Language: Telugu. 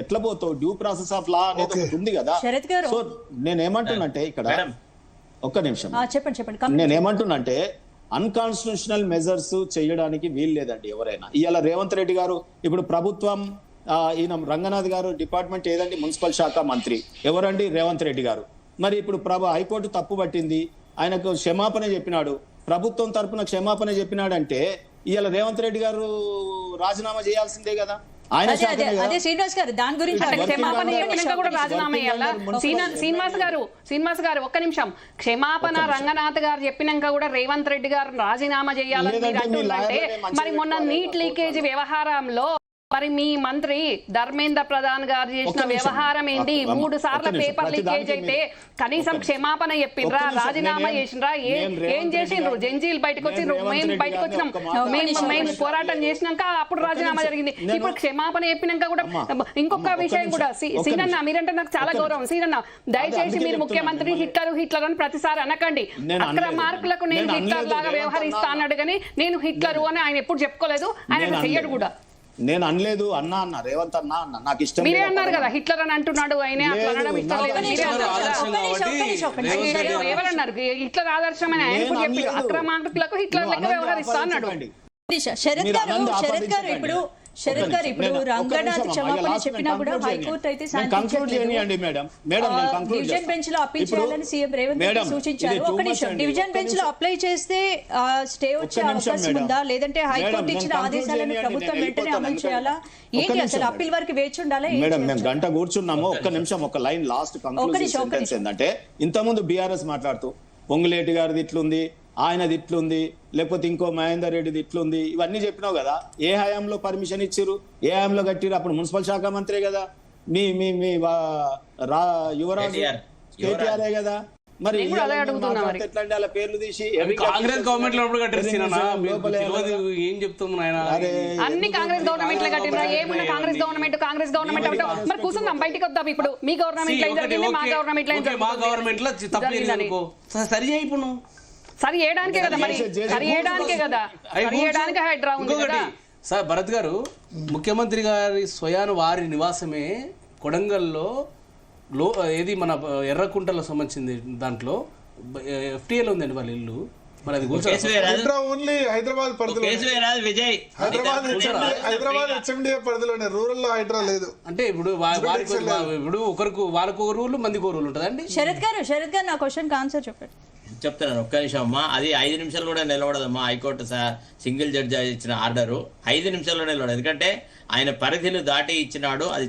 ఎట్లా పోతావు డ్యూ ప్రాసెస్ ఆఫ్ లా అనేది ఒకటి ఉంది కదా. సో నేనేమంటున్నంటే ఇక్కడ ఒక్క నిమిషం చెప్పండి. నేనేమంటున్నంటే అన్కాన్స్టిట్యూషనల్ మెజర్స్ చేయడానికి వీలు లేదండి ఎవరైనా. ఇవాళ రేవంత్ రెడ్డి గారు ఇప్పుడు ప్రభుత్వం ఈయన రంగనాథ్ గారు డిపార్ట్మెంట్ ఏదండి, మున్సిపల్ శాఖ మంత్రి ఎవరండి, రేవంత్ రెడ్డి గారు. మరి ఇప్పుడు హైకోర్టు తప్పు పట్టింది, ఆయనకు క్షమాపణ చెప్పినాడు, ప్రభుత్వం తరపున క్షమాపణ చెప్పినాడంటే ఇవాళ రేవంత్ రెడ్డి గారు రాజీనామా చేయాల్సిందే కదా. శ్రీనివాస్ గారు దాని గురించి క్షమాపణ చెప్పినాక కూడా రాజీనామా చేయాలా? శ్రీనివాస్ గారు ఒక్క నిమిషం. క్షమాపణ రంగనాథ్ గారు చెప్పినాక కూడా రేవంత్ రెడ్డి గారు రాజీనామా చేయాలని మీరు అంటున్నారంటే మరి మొన్న నీట్ లీకేజ్ వ్యవహారంలో మరి మీ మంత్రి ధర్మేంద్ర ప్రధాన్ గారు చేసిన వ్యవహారం ఏంటి? 3 సార్లు పేపర్ లీకేజ్ అయితే కనీసం క్షమాపణ చెప్పిండ్రా, రాజీనామా చేసిండ్రా, ఏం చేసిండ్రు? జంజీలు బయటకు వచ్చి మేము బయటకు వచ్చినాం, మేము పోరాటం చేసినాక అప్పుడు రాజీనామా జరిగింది. ఇప్పుడు క్షమాపణ చెప్పినాక కూడా ఇంకొక విషయం కూడా సీనన్న, మీరంటే నాకు చాలా గౌరవం. సీనన్న దయచేసి మీరు ముఖ్యమంత్రి హిట్లర్ అని ప్రతిసారి అనకండి. అక్రమార్కులకు నేను హిట్లర్ లాగా వ్యవహరిస్తా అన్నాడు కానీ నేను హిట్లరు అని ఆయన ఎప్పుడు చెప్పుకోలేదు, ఆయన చెయ్యడు కూడా. నేను అనలేదు, అన్నా రేవంత్ అన్నా నాకు ఇష్టం. మీరే అన్నారు కదా హిట్లర్ అని అంటున్నాడు ఆయన, ఎవరన్నారు హిట్లర్ ఆదర్శమైన ఆయన కూడా చెప్పి అక్రమార్కులకు హిట్లర్ లెక్క వ్యవహరిస్తా అన్నాడు. శరత్ గారు ఇప్పుడు రంగనాథ్ క్షమాపణ చెప్పినా కూడా హైకోర్టు అయితే డివిజన్ బెంచ్ లో అప్పీల్ చేయాలని సీఎం రేవంత్ రెడ్డి సూచించారు. ఒక నిమిషం, డివిజన్ బెంచ్ లో అప్లై చేస్తే స్టే వచ్చే అవకాశం ఉందా, లేదంటే హైకోర్టు ఇచ్చిన ఆదేశాలను ప్రభుత్వం వెంటనే అమలు చేయాలా? ఏంటి అసలు అప్పీల్ వరకు వేచి ఉండాలా? మేడం మేము గంట కూర్చున్నాము. ఒక్క నిమిషం, ఒక లైన్ లాస్ట్ కంక్లూజన్ సెంటెన్స్ ఏంటంటే, ఇంతకుముందు బీఆర్ఎస్ మాట్లాడుతూ పొంగులేటి గారిది ఇట్లుంది, ఆయనది ఇట్లుంది, లేకపోతే ఇంకో మహేందర్ రెడ్డిది ఇట్లుంది, ఇవన్నీ చెప్పినావు కదా. ఏ హయాంలో పర్మిషన్ ఇచ్చిరు, ఏ హయాంలో కట్టిరు? అప్పుడు మున్సిపల్ శాఖ మంత్రి కదా, మీ మీ మీ యువరాజు కేటీఆర్ కదా. మరి ఎట్లండి అలా పేర్లు తీసి కాంగ్రెస్ గవర్నమెంట్ లో ఏం చెప్తున్నాం ఆయన? అన్ని కాంగ్రెస్ గవర్నమెంట్ లో కట్టినా ఏమన్నా కాంగ్రెస్ గవర్నమెంట్ అంటాం. మరి కూర్చుందాం, బయటకు వద్దాం. ఇప్పుడు మీ గవర్నమెంట్ లో జరిగింది, మా గవర్నమెంట్ లో తప్పలేదు, సరి చేయి. ఇప్పుడు సరి చేయడానికే కదా, మరి సరి చేయడానికే కదా, సరి చేయడానికి హైడ్రా ఉంది కదా. సార్ భరత్ గారు, ముఖ్యమంత్రి గారి స్వయాన వారి నివాసమే కొడంగల్లో ఏది మన ఎర్రకుంటలో సంబంధించింది, దాంట్లో ఎఫ్టీఏలో ఉందండి వాళ్ళ ఇల్లు. మరి అది ఓన్లీ హైదరాబాద్ పరిధిలో, హైదరాబాద్ హెచ్ఎండిఏ పరిధిలోనే, రూరల్ లో హైడ్రా లేదు. అంటే ఇప్పుడు ఒకరికి వాళ్ళకు రూల్, మందికి రూల్ ఉంటుందండి. శరత్ గారు నా క్వశ్చన్ ఆన్సర్ చెప్పండి. చెప్తున్నాను, ఒక్క నిమిషం అమ్మా. అది 5 నిమిషాలు కూడా నిలబడదమ్మా. హైకోర్టు సింగిల్ జడ్జి ఇచ్చిన ఆర్డరు 5 నిమిషాల్లో నిలబడదు. ఎందుకంటే ఆయన పరిధిని దాటి ఇచ్చినాడు. అది